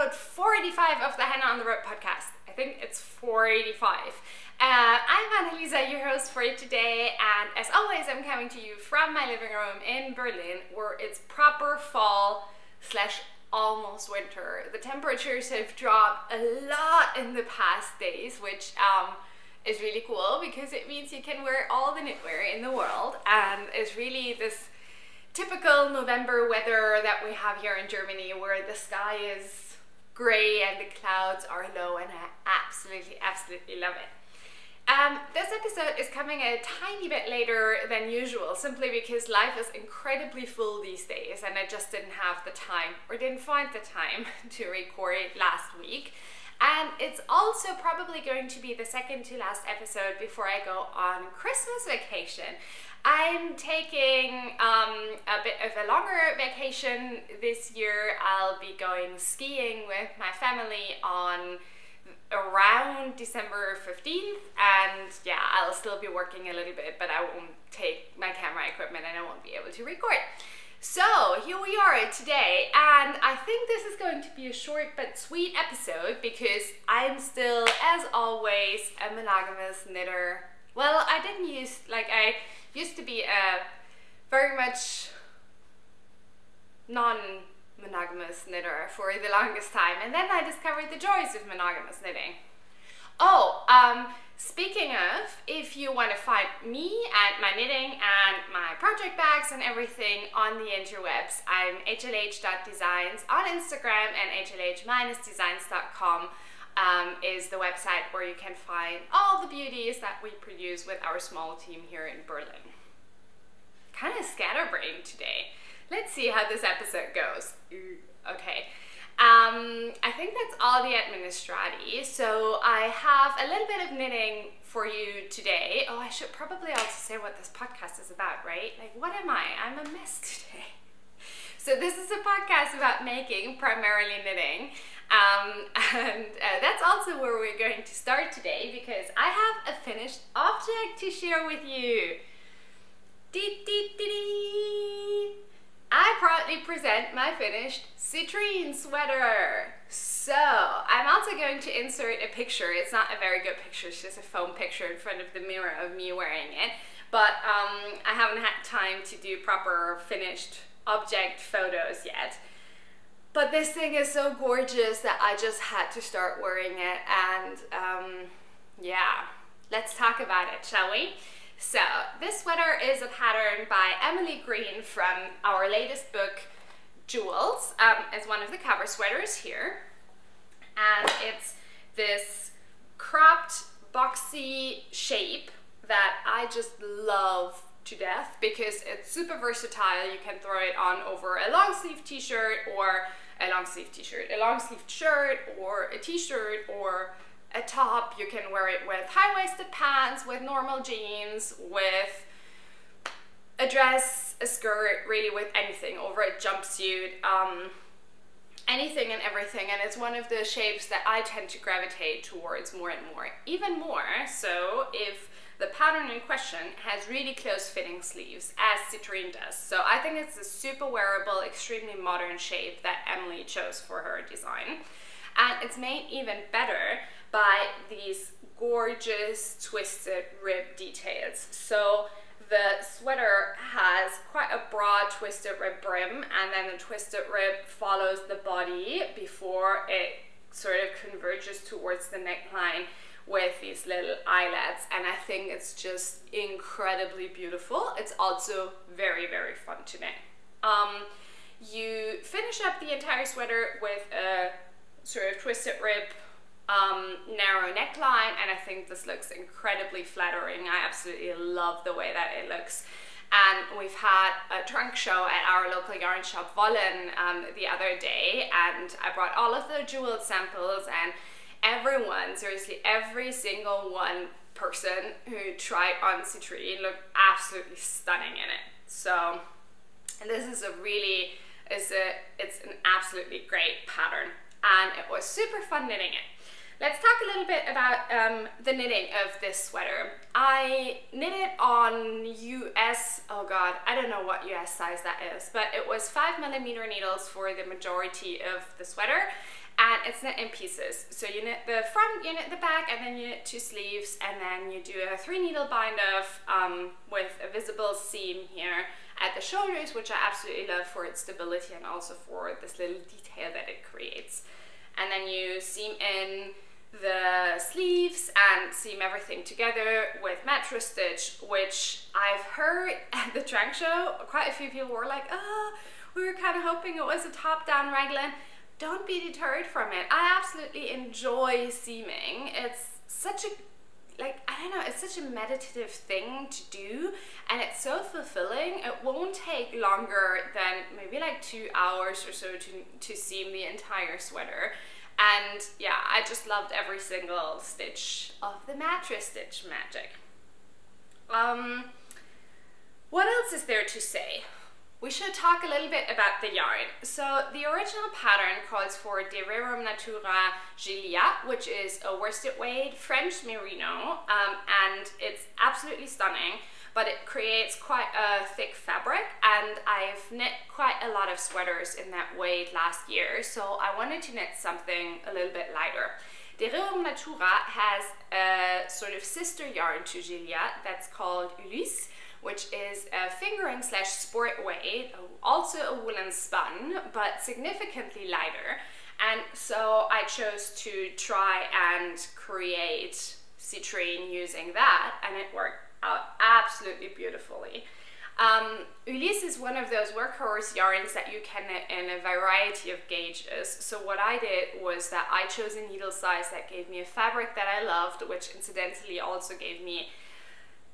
episode 485 of the Hannah on the Road podcast. I think it's 485. I'm Annalisa, your host for today, and as always I'm coming to you from my living room in Berlin, where it's proper fall / almost winter. The temperatures have dropped a lot in the past days, which is really cool because it means you can wear all the knitwear in the world, and it's really this typical November weather that we have here in Germany, where the sky is grey and the clouds are low, and I absolutely love it. This episode is coming a tiny bit later than usual, simply because life is incredibly full these days and I just didn't have the time, or didn't find the time, to record last week. And it's also probably going to be the second to last episode before I go on Christmas vacation. I'm taking a bit of a longer vacation this year. I'll be going skiing with my family on around December 15th, and yeah, I'll still be working a little bit, but I won't take my camera equipment and I won't be able to record. So here we are today, and I think this is going to be a short but sweet episode because I'm still, as always, a monogamous knitter. Well, I used to be a very much non-monogamous knitter for the longest time, and then I discovered the joys of monogamous knitting. Speaking of, if you want to find me and my knitting and my project bags and everything on the interwebs, I'm hlh.designs on Instagram, and hlh-designs.com is the website where you can find all the beauties that we produce with our small team here in Berlin. Kind of scatterbrained today. Let's see how this episode goes. Okay. I think that's all the administrati. So I have a little bit of knitting for you today. Oh, I should probably also say what this podcast is about, right? Like, what am I? I'm a mess today. So this is a podcast about making, primarily knitting. And that's also where we're going to start today, because I have a finished object to share with you. I proudly present my finished Citrine Sweater. So I'm also going to insert a picture. It's not a very good picture, it's just a foam picture in front of the mirror of me wearing it. But I haven't had time to do proper finished object photos yet. But this thing is so gorgeous that I just had to start wearing it, and yeah, let's talk about it, shall we? So this sweater is a pattern by Emily Green from our latest book, Jewels. It's one of the cover sweaters here, and it's this cropped, boxy shape that I just love to death because it's super versatile. You can throw it on over a long sleeve t-shirt, or a long sleeve t-shirt, a long sleeve shirt, or a t-shirt, or a top. You can wear it with high-waisted pants, with normal jeans, with a dress, a skirt, really with anything, over a jumpsuit, anything and everything. And it's one of the shapes that I tend to gravitate towards more and more, even more so if the pattern in question has really close fitting sleeves, as Citrine does. So I think it's a super wearable, extremely modern shape that Emily chose for her design. And it's made even better by these gorgeous twisted rib details. So the sweater has quite a broad twisted rib brim, and then the twisted rib follows the body before it sort of converges towards the neckline with these little eyelets, and I think it's just incredibly beautiful. It's also very fun to knit. You finish up the entire sweater with a sort of twisted rib narrow neckline, and I think this looks incredibly flattering. I absolutely love the way that it looks. And we've had a trunk show at our local yarn shop Wollen the other day, and I brought all of the jewel samples, and everyone, seriously every single one person who tried on Citrine looked absolutely stunning in it. So, and this is it's an absolutely great pattern, and it was super fun knitting it. Let's talk a little bit about the knitting of this sweater. I knit it on US, oh god, I don't know what US size that is, but it was 5mm needles for the majority of the sweater, and it's knit in pieces. So you knit the front, you knit the back, and then you knit 2 sleeves, and then you do a 3 needle bind off with a visible seam here at the shoulders, which I absolutely love for its stability and also for this little detail that it creates. And then you seam in the sleeves and seam everything together with mattress stitch, which I've heard at the trunk show, quite a few people were like, oh, we were kind of hoping it was a top-down raglan. Don't be deterred from it. I absolutely enjoy seaming. It's such a, like, I don't know, it's such a meditative thing to do, and it's so fulfilling. It won't take longer than maybe like 2 hours or so to seam the entire sweater. And yeah, I just loved every single stitch of the mattress stitch magic. What else is there to say? We should talk a little bit about the yarn. So the original pattern calls for De Rerum Natura Gilia, which is a worsted weight French merino, and it's absolutely stunning, but it creates quite a thick fabric, and I've knit quite a lot of sweaters in that weight last year, so I wanted to knit something a little bit lighter. De Rerum Natura has a sort of sister yarn to Gilia that's called Ulysse, which is a fingering / sport weight, also a woolen spun, but significantly lighter. And so I chose to try and create citrine using that, and it worked out absolutely beautifully. Ulysse is one of those workhorse yarns that you can knit in a variety of gauges. So what I did was that I chose a needle size that gave me a fabric that I loved, which incidentally also gave me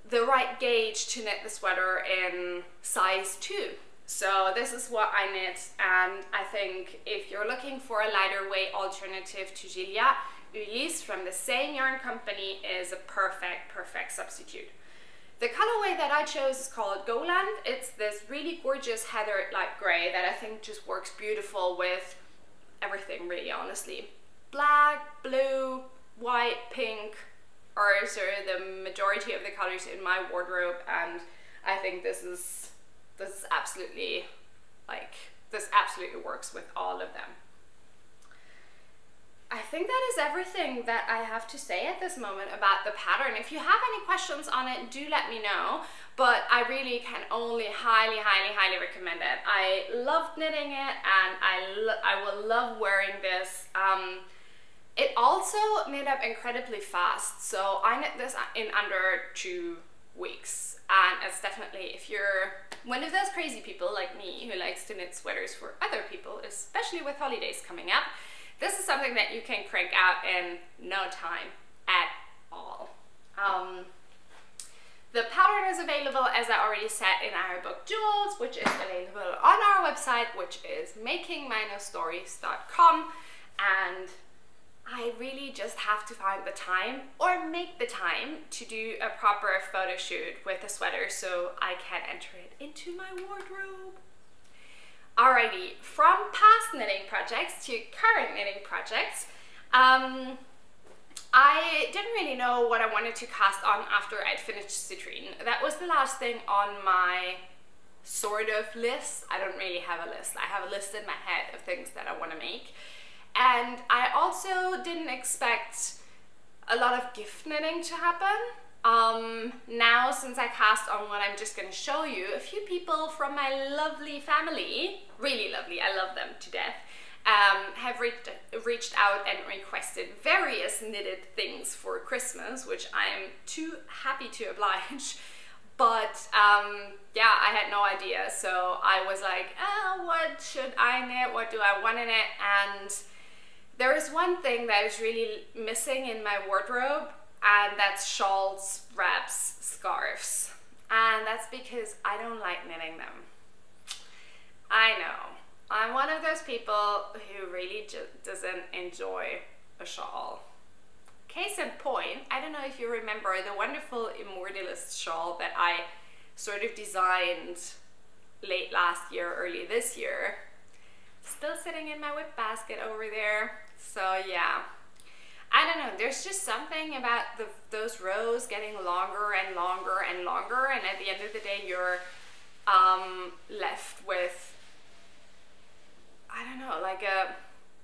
the right gauge to knit the sweater in size 2. So this is what I knit, and I think if you're looking for a lighter weight alternative to Gilia, Ulysse from the same yarn company is a perfect substitute. The colorway that I chose is called Goland. It's this really gorgeous heathered light gray that I think just works beautiful with everything, really, honestly. Black, blue, white, pink are sort of the majority of the colors in my wardrobe, and I think this absolutely, like, this absolutely works with all of them. I think that is everything that I have to say at this moment about the pattern. If you have any questions on it, do let me know, but I really can only highly recommend it. I loved knitting it, and I will love wearing this. It also knit up incredibly fast, so I knit this in under 2 weeks, and it's definitely, if you're one of those crazy people like me who likes to knit sweaters for other people, especially with holidays coming up, this is something that you can crank out in no time at all. The pattern is available, as I already said, in our book Jewels, which is available on our website, which is makingminostories.com, and I really just have to find the time or make the time to do a proper photo shoot with a sweater so I can enter it into my wardrobe. Alrighty, from past knitting projects to current knitting projects, I didn't really know what I wanted to cast on after I'd finished Citrine. That was the last thing on my sort of list. I don't really have a list. I have a list in my head of things that I want to make. And I also didn't expect a lot of gift knitting to happen. Now, since I cast on what I'm just going to show you, a few people from my lovely family, really lovely, I love them to death, have reached out and requested various knitted things for Christmas, which I'm too happy to oblige. But yeah, I had no idea, so I was like, oh, what should I knit? What do I want to knit? And there is one thing that is really missing in my wardrobe, and that's shawls, wraps, scarves. And that's because I don't like knitting them. I know. I'm one of those people who really just doesn't enjoy a shawl. Case in point, I don't know if you remember the wonderful Immortalist shawl that I sort of designed late last year, early this year. Still sitting in my whip basket over there. So yeah, I don't know, there's just something about those rows getting longer and longer and longer, and at the end of the day you're left with, I don't know, like a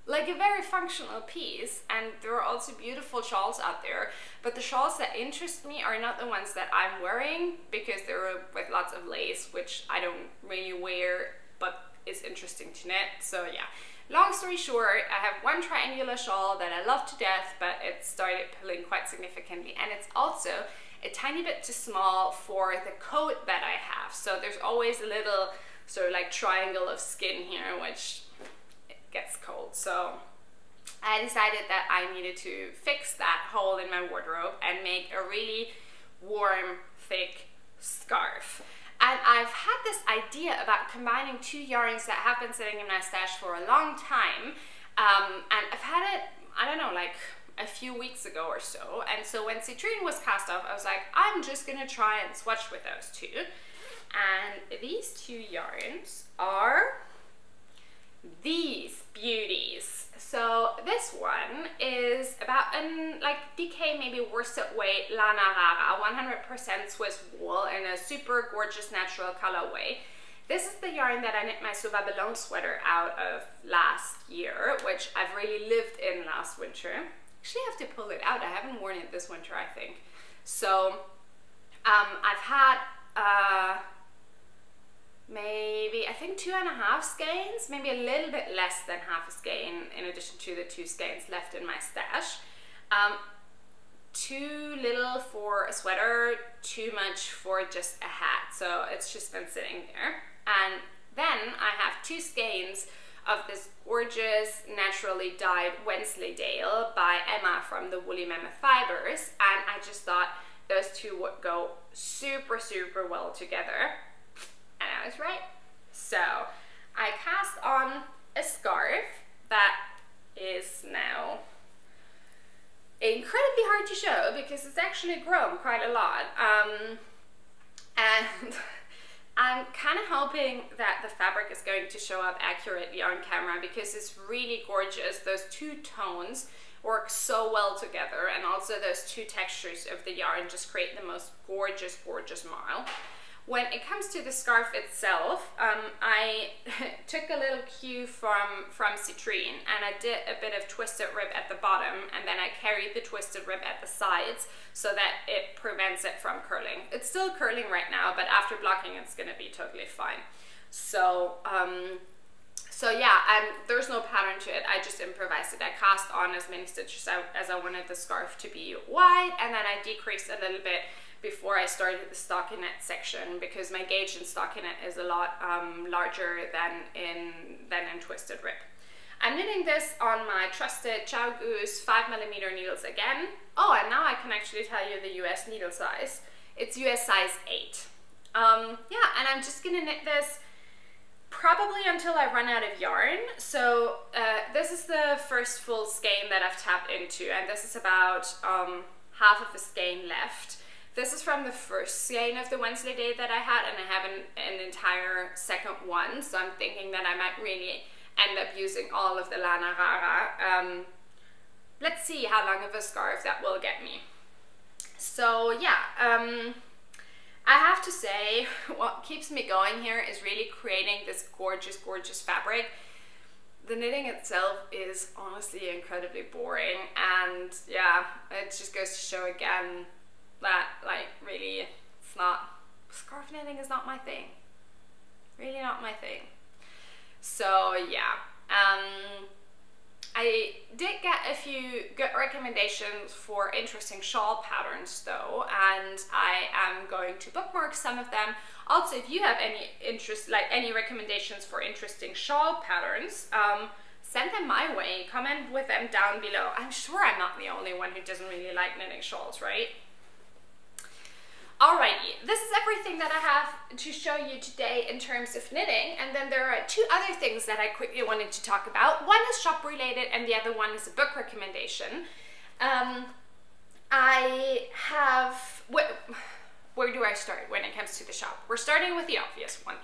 like a very functional piece, and there are also beautiful shawls out there, but the shawls that interest me are not the ones that I'm wearing, because they're with lots of lace, which I don't really wear, but is interesting to knit. So yeah, long story short, I have one triangular shawl that I love to death, but it started pulling quite significantly, and it's also a tiny bit too small for the coat that I have. So there's always a little sort of like triangle of skin here, which gets cold. So I decided that I needed to fix that hole in my wardrobe and make a really warm, thick scarf. And I've had this idea about combining two yarns that have been sitting in my stash for a long time, and I've had it, I don't know, like a few weeks ago or so. And so when Citrine was cast off, I was like, I'm just gonna try and swatch with those two. And these two yarns are these beauties. So this one is about an like DK maybe worsted weight Lana Rara, 100% Swiss wool in a super gorgeous natural colorway. This is the yarn that I knit my Sauvage Ballon sweater out of last year, which I've really lived in last winter. Actually, I have to pull it out. I haven't worn it this winter, I think. So I've had maybe, I think 2.5 skeins, maybe a little bit less than half a skein in addition to the 2 skeins left in my stash. Too little for a sweater, too much for just a hat. So it's just been sitting there. And then I have 2 skeins of this gorgeous naturally dyed Wensleydale by Emma from the Woolly Mammoth Fibres, and I just thought those two would go super, super well together. And I was right. So I cast on a scarf that is now incredibly hard to show because it's actually grown quite a lot. And I'm kind of hoping that the fabric is going to show up accurately on camera because it's really gorgeous. Those 2 tones work so well together, and also those 2 textures of the yarn just create the most gorgeous, gorgeous marl. When it comes to the scarf itself, I took a little cue from Citrine, and I did a bit of twisted rib at the bottom, and then I carried the twisted rib at the sides so that it prevents it from curling. It's still curling right now, but after blocking it's gonna be totally fine. So yeah, there's no pattern to it. I just improvised it. I cast on as many stitches as I wanted the scarf to be wide, and then I decreased a little bit before I started the stockinette section because my gauge in stockinette is a lot larger than in twisted rib. I'm knitting this on my trusted Chow Goose 5mm needles again. Oh, and now I can actually tell you the US needle size. It's US size 8. Yeah, and I'm just gonna knit this probably until I run out of yarn. So this is the first full skein that I've tapped into, and this is about half of a skein left. This is from the first skein of the Wensleydale that I had, and I have an entire second one, so I'm thinking that I might really end up using all of the Lana Rara. Let's see how long of a scarf that will get me. So yeah, I have to say what keeps me going here is really creating this gorgeous, gorgeous fabric. The knitting itself is honestly incredibly boring, and yeah, it just goes to show again that like really it's not, scarf knitting is not my thing, really not my thing. So yeah, I did get a few good recommendations for interesting shawl patterns though, and I am going to bookmark some of them. Also, if you have any interest, like any recommendations for interesting shawl patterns, send them my way, comment with them down below. I'm sure I'm not the only one who doesn't really like knitting shawls, right? Alrighty, this is everything that I have to show you today in terms of knitting, and then there are 2 other things that I quickly wanted to talk about. One is shop related and the other one is a book recommendation. I have, where do I start when it comes to the shop? We're starting with the obvious one.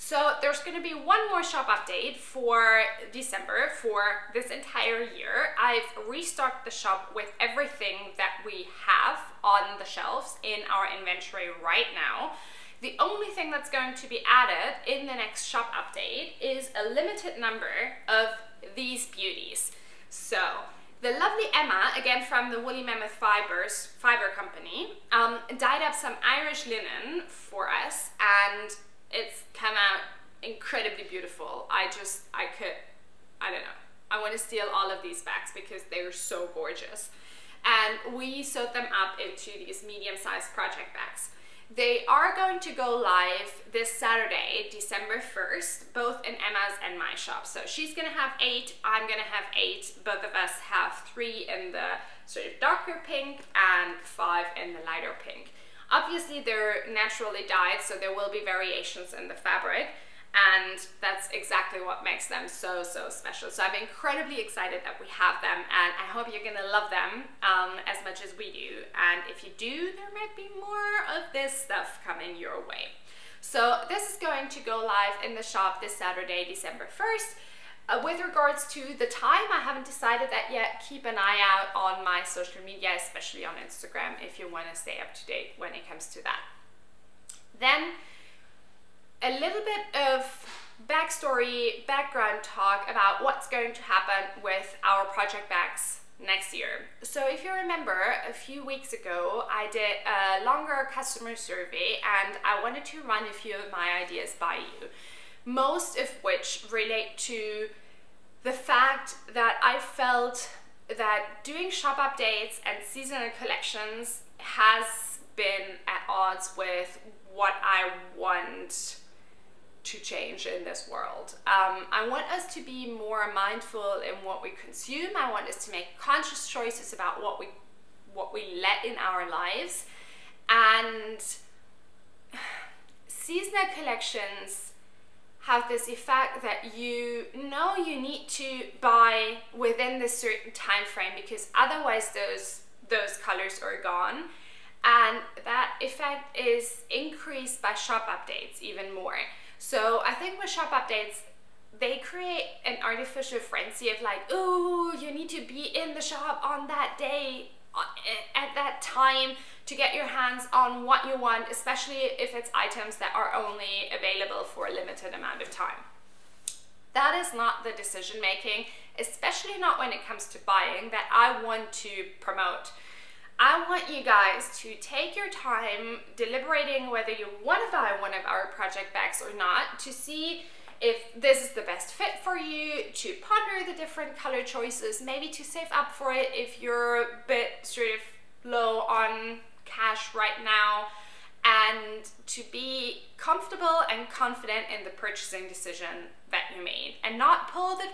So there's going to be one more shop update for December for this entire year. I've restocked the shop with everything that we have on the shelves in our inventory right now. The only thing that's going to be added in the next shop update is a limited number of these beauties. So the lovely Emma, again from the Woolly Mammoth Fibre Company, dyed up some Irish linen for us, and it's come out incredibly beautiful. I don't know. I want to steal all of these bags because they're so gorgeous. And we sewed them up into these medium-sized project bags. They are going to go live this Saturday, December 1st, both in Emma's and my shop. So she's gonna have 8, I'm gonna have 8. Both of us have 3 in the sort of darker pink and 5 in the lighter pink. Obviously they're naturally dyed, so there will be variations in the fabric, and that's exactly what makes them so special. So I'm incredibly excited that we have them, and I hope you're gonna love them as much as we do. And if you do, there might be more of this stuff coming your way. So this is going to go live in the shop this Saturday, December 1st. With regards to the time, I haven't decided that yet. Keep an eye out on my social media, especially on Instagram, if you want to stay up to date when it comes to that. Then a little bit of backstory, background talk about what's going to happen with our project bags next year. So if you remember, a few weeks ago I did a longer customer survey, and I wanted to run a few of my ideas by you, most of which relate to the fact that I felt that doing shop updates and seasonal collections has been at odds with what I want to change in this world. I want us to be more mindful in what we consume. I want us to make conscious choices about what we let in our lives. And seasonal collections have this effect that you know you need to buy within this certain time frame, because otherwise those colors are gone. And that effect is increased by shop updates even more. So I think with shop updates, they create an artificial frenzy of like, oh, you need to be in the shop on that day, at that time, to get your hands on what you want, especially if it's items that are only available for a limited amount of time. That is not the decision making, especially not when it comes to buying, that I want to promote. I want you guys to take your time deliberating whether you want to buy one of our project bags or not, to see if this is the best fit for you, to ponder the different color choices, maybe to save up for it if you're a bit sort of low on cash right now, and to be comfortable and confident in the purchasing decision that you made, and not pull the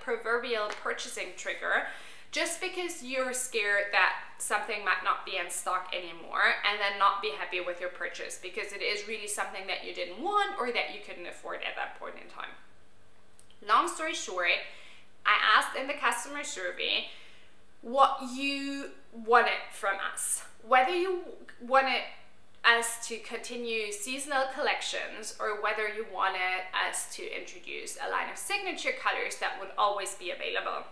proverbial purchasing trigger just because you're scared that something might not be in stock anymore, and then not be happy with your purchase because it is really something that you didn't want or that you couldn't afford at that point in time. Long story short, I asked in the customer survey what you wanted from us, whether you wanted us to continue seasonal collections or whether you wanted us to introduce a line of signature colors that would always be available.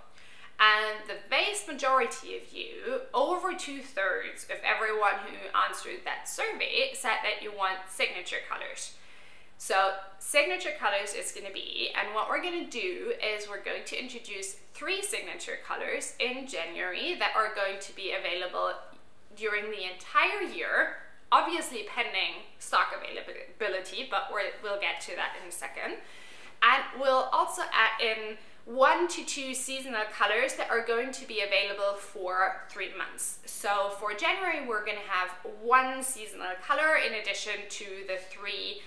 And the vast majority of you, over 2/3 of everyone who answered that survey, said that you want signature colors. So signature colors is going to be, and what we're going to do is we're going to introduce 3 signature colors in January that are going to be available during the entire year, obviously pending stock availability, but we'll get to that in a second. And we'll also add in 1 to 2 seasonal colors that are going to be available for 3 months. So for January, we're going to have 1 seasonal color in addition to the 3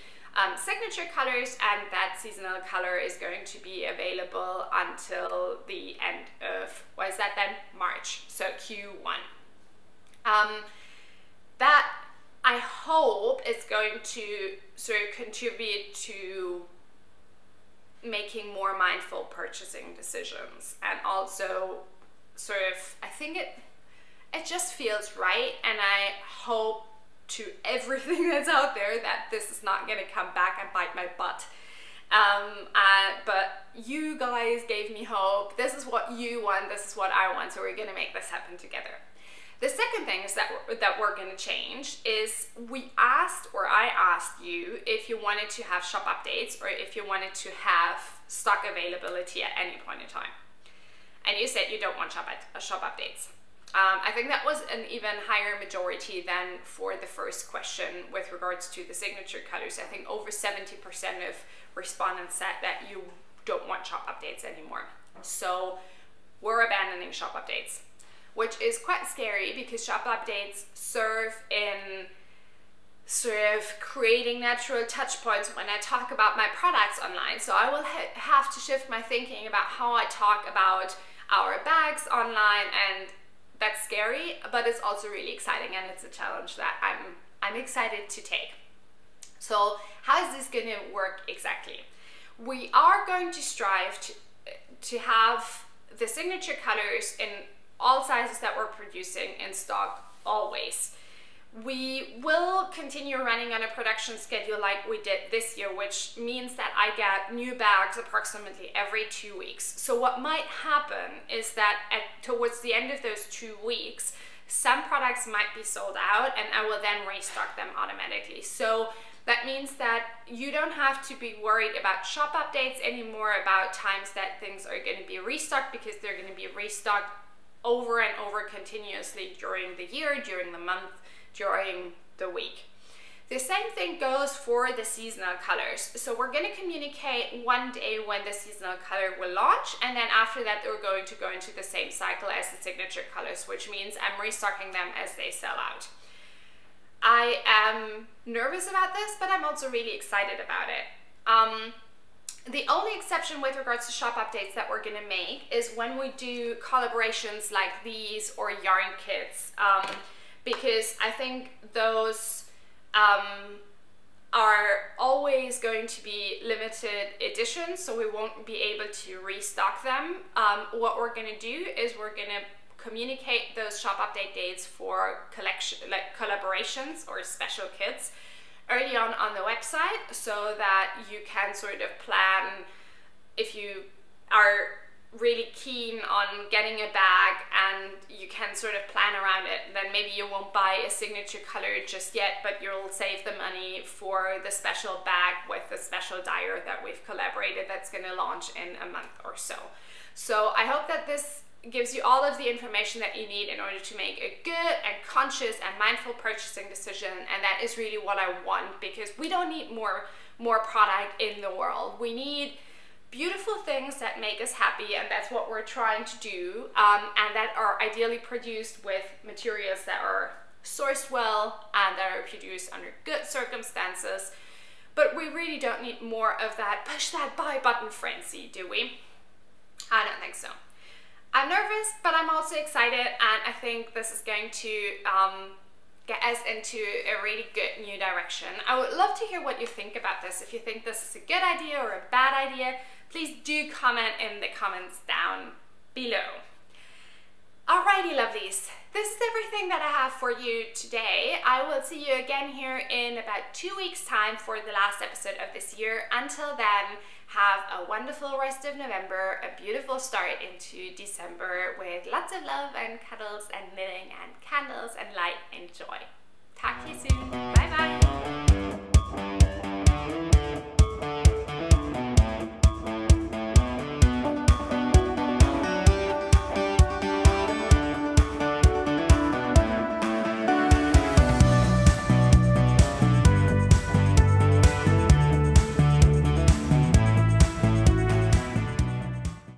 signature colors, and that seasonal color is going to be available until the end of, what is that then? March, so Q1. That I hope is going to sort of contribute to making more mindful purchasing decisions, and also sort of, I think it just feels right, and I hope to everything that's out there that this is not going to come back and bite my butt. But you guys gave me hope. This is what you want, this is what I want, so we're going to make this happen together. The second thing is that we're going to change is I asked you if you wanted to have shop updates or if you wanted to have stock availability at any point in time. And you said you don't want shop updates. I think that was an even higher majority than for the first question with regards to the signature colors. I think over 70% of respondents said that you don't want shop updates anymore. So we're abandoning shop updates, which is quite scary because shop updates serve in sort of creating natural touch points when I talk about my products online. So I will have to shift my thinking about how I talk about our bags online, and that's scary, but it's also really exciting, and it's a challenge that I'm excited to take. So how is this going to work exactly? We are going to strive to have the signature colors in all sizes that we're producing in stock always. We will continue running on a production schedule like we did this year, which means that I get new bags approximately every 2 weeks. So what might happen is that towards the end of those 2 weeks, some products might be sold out and I will then restock them automatically. So that means that you don't have to be worried about shop updates anymore, about times that things are going to be restocked, because they're going to be restocked over and over continuously during the year, during the month, during the week. The same thing goes for the seasonal colors. So we're going to communicate one day when the seasonal color will launch, and then after that we're going to go into the same cycle as the signature colors, which means I'm restocking them as they sell out. I am nervous about this, but I'm also really excited about it. The only exception with regards to shop updates that we're going to make is when we do collaborations like these or yarn kits, because I think those are always going to be limited editions, so we won't be able to restock them. What we're going to do is we're going to communicate those shop update dates for collaborations or special kits early on the website, so that you can sort of plan. If you are really keen on getting a bag and you can sort of plan around it, then maybe you won't buy a signature color just yet, but you'll save the money for the special bag with the special dyer that we've collaborated that's going to launch in a month or so. So I hope that this gives you all of the information that you need in order to make a good and conscious and mindful purchasing decision, and that is really what I want, because we don't need more product in the world. We need beautiful things that make us happy, and that's what we're trying to do, and that are ideally produced with materials that are sourced well and that are produced under good circumstances. But we really don't need more of that push that buy button frenzy, do we? I don't think so. I'm nervous, but I'm also excited, and I think this is going to get us into a really good new direction. I would love to hear what you think about this. If you think this is a good idea or a bad idea, please do comment in the comments down below. Alrighty lovelies, this is everything that I have for you today. I will see you again here in about 2 weeks time for the last episode of this year. Until then, have a wonderful rest of November, a beautiful start into December with lots of love and cuddles and knitting and candles and light and joy. Talk to you soon. Bye bye.